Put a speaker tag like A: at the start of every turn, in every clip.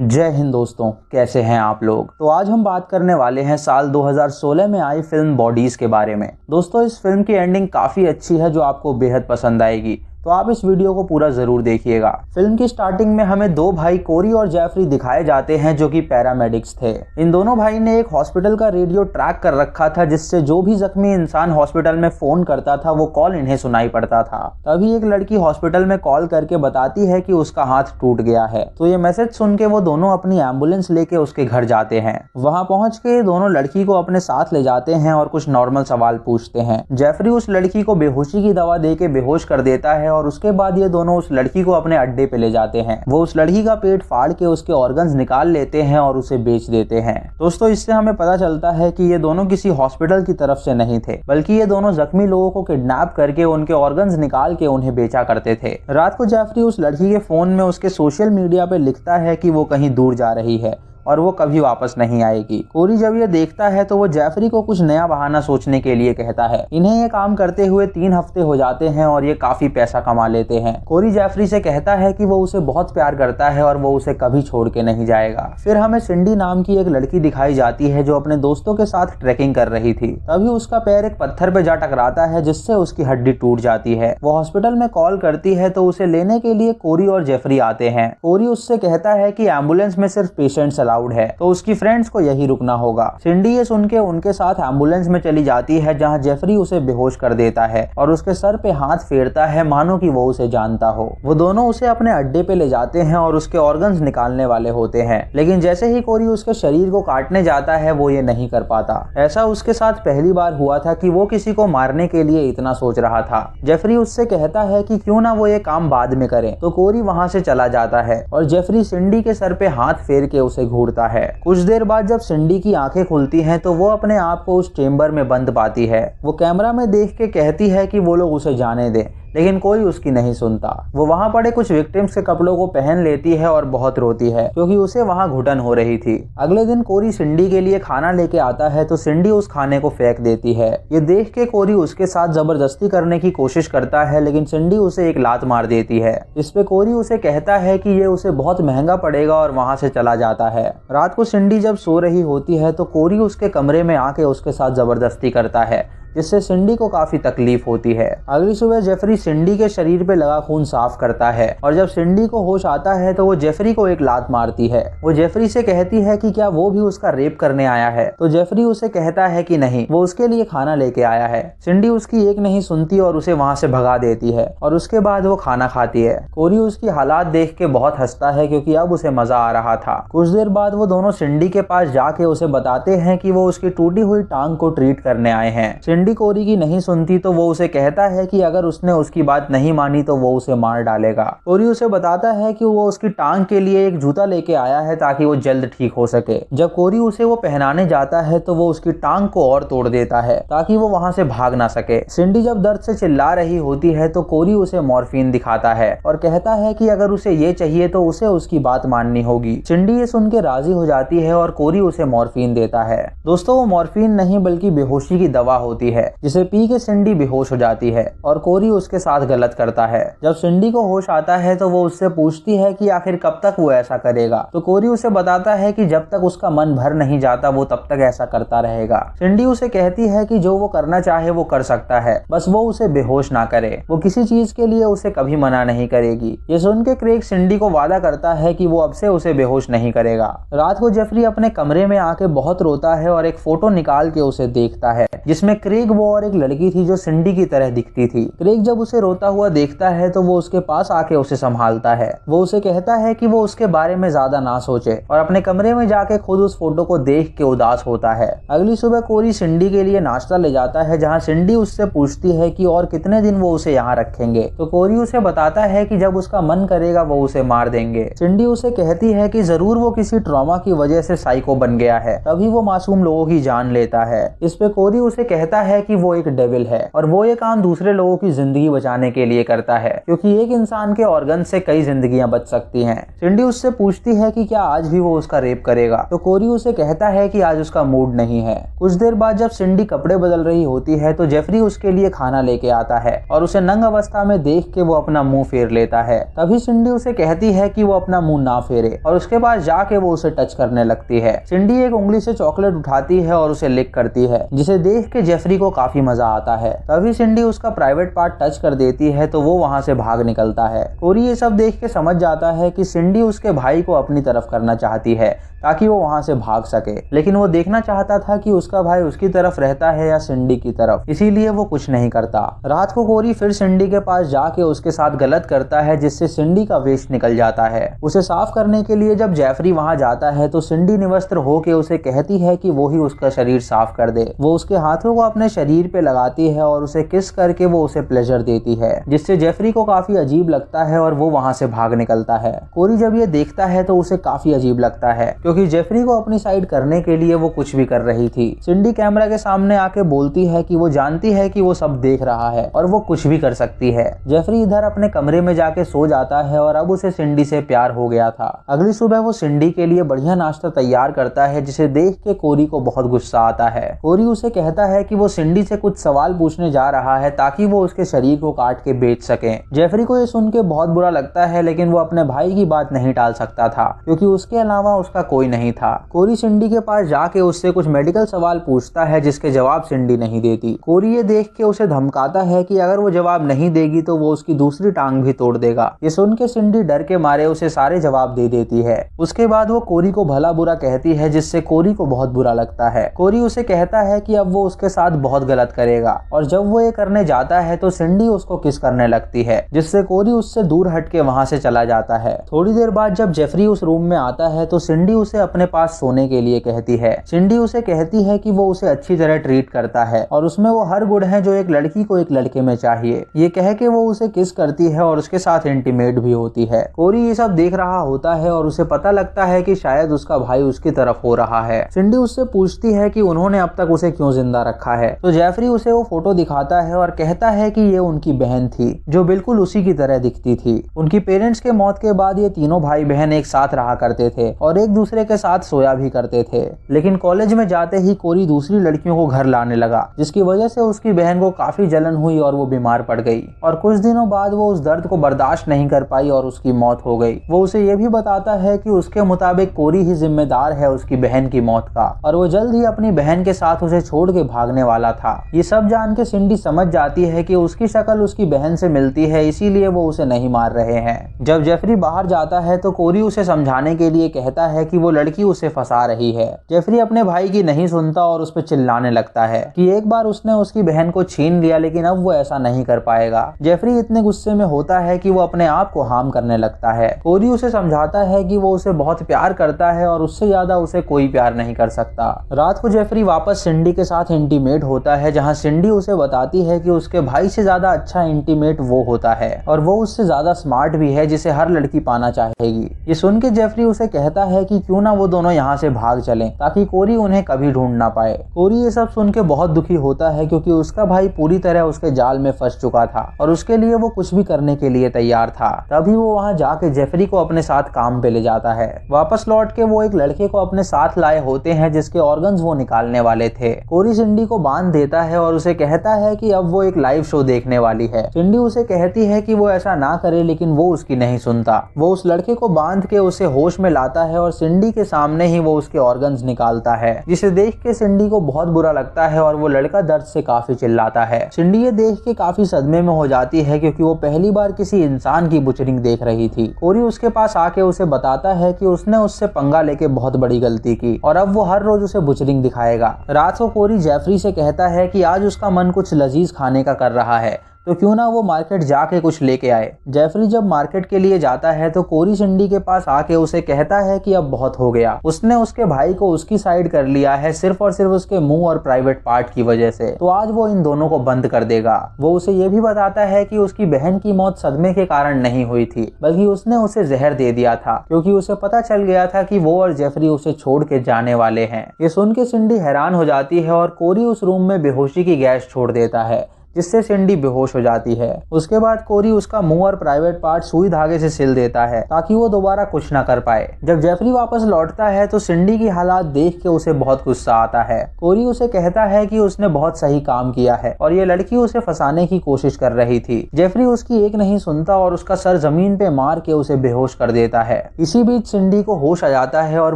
A: जय हिंद दोस्तों, कैसे हैं आप लोग। तो आज हम बात करने वाले हैं साल 2016 में आई फिल्म बॉडीज के बारे में। दोस्तों, इस फिल्म की एंडिंग काफी अच्छी है जो आपको बेहद पसंद आएगी, तो आप इस वीडियो को पूरा जरूर देखिएगा। फिल्म की स्टार्टिंग में हमें दो भाई कोरी और जेफरी दिखाए जाते हैं जो कि पैरामेडिक्स थे। इन दोनों भाई ने एक हॉस्पिटल का रेडियो ट्रैक कर रखा था जिससे जो भी जख्मी इंसान हॉस्पिटल में फोन करता था वो कॉल इन्हें सुनाई पड़ता था। तभी एक लड़की हॉस्पिटल में कॉल करके बताती है कि उसका हाथ टूट गया है। तो ये मैसेज सुन के वो दोनों अपनी एम्बुलेंस लेके उसके घर जाते हैं। वहाँ पहुंच के दोनों लड़की को अपने साथ ले जाते हैं और कुछ नॉर्मल सवाल पूछते हैं। जेफरी उस लड़की को बेहोशी की दवा दे के बेहोश कर देता है और उसके बाद ये दोनों उस लड़की को अपने अड्डे पे ले जाते हैं। वो उस लड़की का पेट फाड़ के उसके ऑर्गन्स निकाल लेते हैं और उसे बेच देते हैं। दोस्तों, इससे हमें पता चलता है कि ये दोनों किसी हॉस्पिटल की तरफ से नहीं थे, बल्कि ये दोनों जख्मी लोगों को किडनैप करके उनके ऑर्गन्स निकाल के उन्हें बेचा करते थे। रात को जेफरी उस लड़की के फोन में उसके सोशल मीडिया पे लिखता है कि वो कहीं दूर जा रही है और वो कभी वापस नहीं आएगी। कोरी जब ये देखता है तो वो जेफरी को कुछ नया बहाना सोचने के लिए कहता है। इन्हें ये काम करते हुए 3 हफ्ते हो जाते हैं और ये काफी पैसा कमा लेते हैं। कोरी जेफरी से कहता है कि वो उसे बहुत प्यार करता है और वो उसे कभी छोड़ के नहीं जाएगा। फिर हमें सिंडी नाम की एक लड़की दिखाई जाती है जो अपने दोस्तों के साथ ट्रैकिंग कर रही थी। तभी उसका पैर एक पत्थर पे जा टकराता है जिससे उसकी हड्डी टूट जाती है। वो हॉस्पिटल में कॉल करती है तो उसे लेने के लिए कोरी और जेफरी आते हैं। कोरी उससे कहता है कि एम्बुलेंस में सिर्फ पेशेंट्स अलाउड है, तो उसकी फ्रेंड्स को यही रुकना होगा। सिंडी ये सुन के उनके साथ एम्बुलेंस में चली जाती है जहां जेफरी उसे बेहोश कर देता है और उसके सर पे हाथ फेरता है मानो कि वो उसे जानता हो। वो दोनों उसे अपने अड्डे पे ले जाते हैं और उसके ऑर्गन्स निकालने वाले होते हैं, लेकिन जैसे ही कोरी उसके शरीर को काटने जाता है वो ये नहीं कर पाता। ऐसा उसके साथ पहली बार हुआ था कि वो किसी को मारने के लिए इतना सोच रहा था। जेफरी उससे कहता है कि क्यों ना वो ये काम बाद में करे, तो कोरी वहां से चला जाता है और जेफरी सिंडी के सर पे हाथ फेर के उसे घूरता है। कुछ देर बाद जब सिंडी की आंखें खुलती हैं तो वो अपने आप को उस चेम्बर में बंद पाती है। वो कैमरा में देख के कहती है कि वो लोग उसे जाने दें, लेकिन कोई उसकी नहीं सुनता। वो वहां पड़े कुछ विक्टिम्स के कपड़ों को पहन लेती है और बहुत रोती है क्योंकि उसे वहां घुटन हो रही थी। अगले दिन कोरी सिंडी के लिए खाना लेके आता है तो सिंडी उस खाने को फेंक देती है। ये देख के कोरी उसके साथ जबरदस्ती करने की कोशिश करता है, लेकिन सिंडी उसे एक लात मार देती है। इस पे कोरी उसे कहता है कि ये उसे बहुत महंगा पड़ेगा और वहां से चला जाता है। रात को सिंडी जब सो रही होती है तो कोरी उसके कमरे में आके उसके साथ जबरदस्ती करता है, जिससे सिंडी को काफी तकलीफ होती है। अगली सुबह जेफरी सिंडी के शरीर पे लगा खून साफ करता है और जब सिंडी को होश आता है तो वो जेफरी को एक लात मारती है। वो जेफरी से कहती है कि क्या वो भी उसका रेप करने आया है, तो जेफरी उसे कहता है कि नहीं, वो उसके लिए खाना लेके आया है। सिंडी उसकी एक नहीं सुनती और उसे वहां से भगा देती है और उसके बाद वो खाना खाती है। कोरी उसकी हालात देख के बहुत हंसता है क्योंकि अब उसे मजा आ रहा था। कुछ देर बाद वो दोनों सिंडी के पास जाके उसे बताते हैं कि वो उसकी टूटी हुई टांग को ट्रीट करने आए हैं। सिंडी कोरी की नहीं सुनती तो वो उसे कहता है कि अगर उसने उसकी बात नहीं मानी तो वो उसे मार डालेगा। कोरी उसे बताता है कि वो उसकी टांग के लिए एक जूता लेके आया है ताकि वो जल्द ठीक हो सके। जब कोरी उसे वो पहनाने जाता है तो वो उसकी टांग को और तोड़ देता है ताकि वो वहां से भाग ना सके। सिंडी जब दर्द से चिल्ला रही होती है तो कोरी उसे मॉर्फिन दिखाता है और कहता है कि अगर उसे ये चाहिए तो उसे उसकी बात माननी होगी। सिंडी ये सुन के राजी हो जाती है और कोरी उसे मॉर्फिन देता है। दोस्तों, वो मॉर्फिन नहीं बल्कि बेहोशी की दवा होती है जिसे पी के सिंडी बेहोश हो जाती है और कोरी उसके साथ गलत करता है। जब सिंडी को होश आता है तो वो उससे पूछती है कि आखिर कब तक वो ऐसा करेगा, तो कोरी उसे बताता है कि जब तक उसका मन भर नहीं जाता वो तब तक ऐसा करता रहेगा। सिंडी उसे कहती है कि जो वो करना चाहे वो कर सकता है, बस वो उसे बेहोश ना करे। वो किसी चीज के लिए उसे कभी मना नहीं करेगी। ये सुन के क्रेग सिंडी को वादा करता है कि वो अब से उसे बेहोश नहीं करेगा। रात को जेफरी अपने कमरे में आके बहुत रोता है और एक फोटो निकाल के उसे देखता है जिसमें क्रेग वो और एक लड़की थी जो सिंडी की तरह दिखती थी। क्रेग जब उसे रोता हुआ देखता है तो वो उसके पास आके उसे संभालता है। वो उसे कहता है कि वो उसके बारे में ज्यादा ना सोचे और अपने कमरे में जाके खुद उस फोटो को देख के उदास होता है। अगली सुबह कोरी सिंडी के लिए नाश्ता ले जाता है जहाँ सिंडी उससे पूछती है कि और कितने दिन वो उसे यहाँ रखेंगे, तो कोरी उसे बताता है कि जब उसका मन करेगा वो उसे मार देंगे। सिंडी उसे कहती है कि जरूर वो किसी ट्रॉमा की वजह से साइको बन गया है, तभी वो मासूम लोगों की जान लेता है। इस पे कोरी उसे कहता है है कि वो एक डेविल है और वो ये काम दूसरे लोगों की जिंदगी बचाने के लिए करता है, क्योंकि एक इंसान के ऑर्गन से कई जिंदगियां बच सकती हैं। सिंडी उससे पूछती है कि क्या आज भी वो उसका रेप करेगा, तो कोरी उसे कहता है कि आज उसका मूड नहीं है। कुछ देर बाद जब सिंडी कपड़े बदल रही होती है तो जेफरी उसके लिए खाना लेके आता है और उसे नंग अवस्था में देख के वो अपना मुंह फेर लेता है। तभी सिंडी उसे कहती है कि वो अपना मुंह ना फेरे और उसके पास जाके वो उसे टच करने लगती है। सिंडी एक उंगली से चॉकलेट उठाती है और उसे लिक करती है, जिसे देख के जेफरी को काफी मजा आता है। तभी सिंडी उसका प्राइवेट पार्ट टच कर देती है तो वो वहाँ से भाग निकलता है। कोरी ये सब देख के समझ जाता है कि सिंडी उसके भाई को अपनी तरफ करना चाहती है ताकि वो वहाँ से भाग सके, लेकिन वो देखना चाहता था कि उसका भाई उसकी तरफ रहता है या सिंडी की तरफ, इसीलिए वो कुछ नहीं करता। रात को कोरी फिर सिंडी के पास जाके उसके साथ गलत करता है, जिससे सिंडी का वेस्ट निकल जाता है। उसे साफ करने के लिए जब जेफरी वहाँ जाता है तो सिंडी निवस्त्र होके उसे कहती है कि वो ही उसका शरीर साफ कर दे। वो उसके हाथों को अपने शरीर पे लगाती है और उसे किस करके वो उसे प्लेजर देती है, जिससे जेफरी को काफी अजीब लगता है और वो वहाँ से भाग निकलता है। कोरी जब ये देखता है तो उसे काफी अजीब लगता है, क्योंकि जेफरी को अपनी साइड करने के लिए वो कुछ भी कर रही थी। सिंडी कैमरा के सामने आके बोलती है कि वो जानती है कि वो सब देख रहा है और वो कुछ भी कर सकती है। जेफरी इधर अपने कमरे में जाके सो जाता है और अब उसे सिंडी से प्यार हो गया था। अगली सुबह वो सिंडी के लिए बढ़िया नाश्ता तैयार करता है, जिसे देख के कोरी को बहुत गुस्सा आता है। कोरी उसे कहता है कि वो सिंडी से कुछ सवाल पूछने जा रहा है ताकि वो उसके शरीर को काट के बेच सके। जेफरी को ये सुन के बहुत बुरा लगता है, लेकिन वो अपने भाई की बात नहीं टाल सकता था, क्योंकि उसके अलावा उसका कोई नहीं था। कोरी सिंडी के पास जाके उससे कुछ मेडिकल सवाल पूछता है, जिसके जवाब सिंडी नहीं देती। कोरी ये देख के उसे धमकाता है कि अगर वो जवाब नहीं देगी तो वो उसकी दूसरी टांग भी तोड़ देगा। ये सुन के सिंडी डर के मारे उसे सारे जवाब दे देती है। उसके बाद वो कोरी को भला बुरा कहती है, जिससे कोरी को बहुत बुरा लगता है। कोरी उसे कहता है कि अब वो उसके साथ बहुत गलत करेगा, और जब वो ये करने जाता है तो सिंडी उसको किस करने लगती है, जिससे कोरी उससे दूर हट के वहाँ से चला जाता है। थोड़ी देर बाद जब जेफरी उस रूम में आता है तो सिंडी उसे अपने पास सोने के लिए कहती है। सिंडी उसे कहती है कि वो उसे अच्छी तरह ट्रीट करता है और उसमें वो हर गुण है जो एक लड़की को एक लड़के में चाहिए। ये कह के वो उसे किस करती है और उसके साथ इंटीमेट भी होती है। कोरी ये सब देख रहा होता है और उसे पता लगता है कि शायद उसका भाई उसकी तरफ हो रहा है। सिंडी उससे पूछती है कि उन्होंने अब तक उसे क्यों जिंदा रखा है, तो जेफरी उसे वो फोटो दिखाता है और कहता है कि ये उनकी बहन थी जो बिल्कुल उसी की तरह दिखती थी। उनकी पेरेंट्स के मौत के बाद ये तीनों भाई बहन एक साथ रहा करते थे और एक दूसरे के साथ सोया भी करते थे, लेकिन कॉलेज में जाते ही कोरी दूसरी लड़कियों को घर लाने लगा, जिसकी वजह से उसकी बहन को काफी जलन हुई और वो बीमार पड़ गई। और कुछ दिनों बाद वो उस दर्द को बर्दाश्त नहीं कर पाई और उसकी मौत हो गई। वो उसे ये भी बताता है कि उसके मुताबिक कोरी ही जिम्मेदार है उसकी बहन की मौत का, और वो जल्द ही अपनी बहन के साथ उसे छोड़ के भागने वाला था। ये सब जान के सिंडी समझ जाती है कि उसकी शक्ल उसकी बहन से मिलती है, इसीलिए वो उसे नहीं मार रहे हैं। जब जेफरी बाहर जाता है तो कोरी उसे समझाने के लिए कहता है कि वो लड़की उसे फंसा रही है। जेफरी अपने भाई की नहीं सुनता और उस पर चिल्लाने लगता है कि एक बार उसने उसकी बहन को छीन लिया, लेकिन अब वो ऐसा नहीं कर पाएगा। जेफरी इतने गुस्से में होता है कि वो अपने आप को हार्म करने लगता है। कोरी उसे समझाता है कि वो उसे बहुत प्यार करता है और उससे ज्यादा उसे कोई प्यार नहीं कर सकता। रात को जेफरी वापस सिंडी के साथ इंटीमेट होता है, जहाँ सिंडी उसे बताती है कि उसके भाई से ज्यादा अच्छा इंटीमेट वो होता है और वो उससे ज्यादा स्मार्ट भी है, जिसे हर लड़की पाना चाहेगी। ये सुन के जेफरी उसे कहता है कि क्यों ना वो दोनों यहाँ से भाग चलें ताकि कोरी उन्हें कभी ढूंढ ना पाए। कोरी ये सब सुन के बहुत दुखी होता है, क्योंकि उसका भाई पूरी तरह उसके जाल में फंस चुका था और उसके लिए वो कुछ भी करने के लिए तैयार था। तभी वो वहाँ जाके जेफरी को अपने साथ काम पे ले जाता है। वापस लौट के वो एक लड़के को अपने साथ लाए होते हैं, जिसके ऑर्गन्स वो निकालने वाले थे। कोरी सिंडी को बांध देता है और उसे कहता है कि अब वो एक लाइव शो देखने वाली है। सिंडी उसे कहती है कि वो ऐसा ना करे, लेकिन वो उसकी नहीं सुनता। वो उस लड़के को बांध के उसे होश में लाता है और सिंडी के सामने ही वो उसके ऑर्गन्स निकालता है, जिसे देख के सिंडी को बहुत बुरा लगता है और वो लड़का दर्द से काफी चिल्लाता है। सिंडी ये देख के काफी सदमे में हो जाती है, क्योंकि वो पहली बार किसी इंसान की बुचरिंग देख रही थी। कोरी उसके पास आके उसे बताता है कि उसने उससे पंगा लेके बहुत बड़ी गलती की और अब वो हर रोज उसे बुचरिंग दिखाएगा। रात को कोरी जेफरी से कहता है कि आज उसका मन कुछ लजीज खाने का कर रहा है, तो क्यों ना वो मार्केट जाके कुछ लेके आए। जेफरी जब मार्केट के लिए जाता है तो कोरी सिंडी के पास आके उसे कहता है कि अब बहुत हो गया, उसने उसके भाई को उसकी साइड कर लिया है सिर्फ और सिर्फ उसके मुंह और प्राइवेट पार्ट की वजह से, तो आज वो इन दोनों को बंद कर देगा। वो उसे ये भी बताता है कि उसकी बहन की मौत सदमे के कारण नहीं हुई थी, बल्कि उसने उसे जहर दे दिया था क्योंकि उसे पता चल गया था कि वो और जेफरी उसे छोड़ के जाने वाले हैं। ये सुन के सिंडी हैरान हो जाती है और कोरी उस रूम में बेहोशी की गैस छोड़ देता है, जिससे सिंडी बेहोश हो जाती है। उसके बाद कोरी उसका मुंह और प्राइवेट पार्ट सुई धागे से सिल देता है ताकि वो दोबारा कुछ ना कर पाए। जब जेफरी वापस लौटता है तो सिंडी की हालात देख के उसे बहुत गुस्सा आता है। कोरी उसे कहता है कि उसने बहुत सही काम किया है और ये लड़की उसे फंसाने की कोशिश कर रही थी। जेफरी उसकी एक नहीं सुनता और उसका सर जमीन पे मार के उसे बेहोश कर देता है। इसी बीच सिंडी को होश आ जाता है और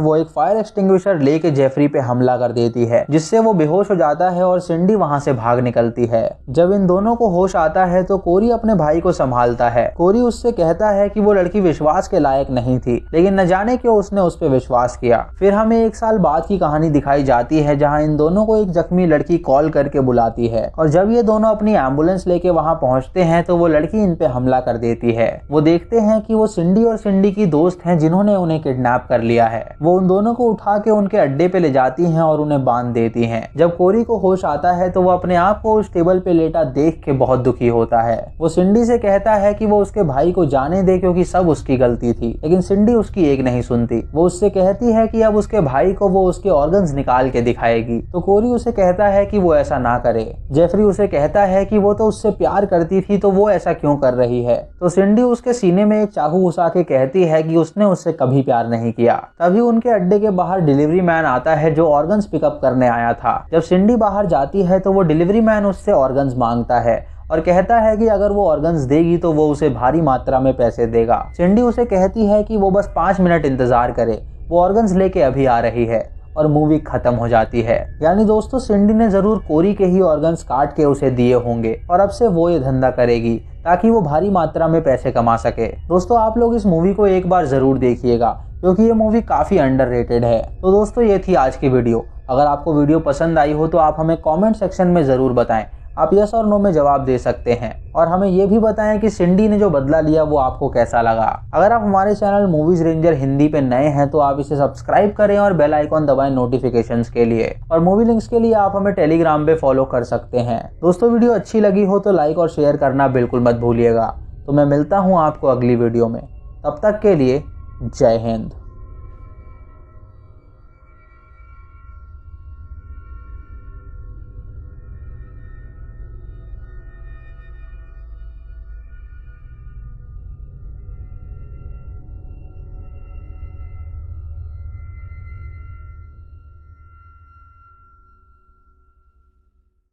A: वो एक फायर एक्सटिंग्विशर लेके जेफरी पे हमला कर देती है, जिससे वो बेहोश हो जाता है और सिंडी वहां से भाग निकलती है। जब इन दोनों को होश आता है तो कोरी अपने भाई को संभालता है। कोरी उससे कहता है कि वो लड़की विश्वास के लायक नहीं थी, लेकिन न जाने क्यों उसने उस पर विश्वास किया। फिर हमें 1 साल बाद की कहानी दिखाई जाती है जहां इन दोनों को एक जख्मी लड़की कॉल करके बुलाती है और जब ये दोनों अपनी एम्बुलेंस लेके वहां पहुंचते हैं तो वो लड़की इन पे हमला कर देती है। वो देखते हैं कि वो सिंडी और सिंडी की दोस्त हैं जिन्होंने उन्हें किडनैप कर लिया है। वो उन दोनों को उठा के उनके अड्डे पे ले जाती हैं और उन्हें बांध देती हैं। जब कोरी को होश आता है तो वो अपने आप को उस टेबल पे लेटा देख के बहुत दुखी होता है। वो सिंडी से कहता है कि वो उसके भाई को जाने दे क्योंकि सब उसकी गलती थी, लेकिन सिंडी उसकी एक नहीं सुनती। वो उससे कहती है कि अब उसके भाई को वो उसके ऑर्गन्स निकाल के दिखाएगी, तो कोरी उसे कहता है कि वो ऐसा ना करे। जेफरी उसे कहता है कि वो तो उससे प्यार करती थी तो वो ऐसा क्यों कर रही है, तो सिंडी उसके सीने में एक चाकू घुसा के कहती है कि उसने उससे कभी प्यार नहीं किया। तभी उनके अड्डे के बाहर डिलीवरी मैन आता है जो ऑर्गन्स पिकअप करने आया था। जब सिंडी बाहर जाती है तो वो डिलीवरी मैन उससे ऑर्गन्स मांगता है और कहता है कि अगर वो ऑर्गन्स देगी तो वो उसे भारी मात्रा में पैसे देगा। सिंडी उसे कहती है कि वो बस 5 मिनट इंतजार करे, वो ऑर्गन्स लेके अभी आ रही है, और मूवी खत्म हो जाती है। यानी दोस्तों सिंडी ने जरूर कोरी के ही ऑर्गन्स काट के उसे दिए होंगे और अब से वो ये धंधा करेगी ताकि वो भारी मात्रा में पैसे कमा सके। दोस्तों आप लोग इस मूवी को एक बार जरूर देखिएगा क्योंकि ये मूवी काफी अंडररेटेड है। तो दोस्तों ये थी आज की वीडियो। अगर आपको वीडियो पसंद आई हो तो आप हमें कमेंट सेक्शन में जरूर बताएं। आप यस और नो में जवाब दे सकते हैं और हमें ये भी बताएं कि सिंडी ने जो बदला लिया वो आपको कैसा लगा। अगर आप हमारे चैनल मूवीज रेंजर हिंदी पे नए हैं तो आप इसे सब्सक्राइब करें और बेल आइकॉन दबाएं नोटिफिकेशंस के लिए, और मूवी लिंक्स के लिए आप हमें टेलीग्राम पे फॉलो कर सकते हैं। दोस्तों वीडियो अच्छी लगी हो तो लाइक और शेयर करना बिल्कुल मत भूलिएगा। तो मैं मिलता हूँ आपको अगली वीडियो में, तब तक के लिए जय हिंद।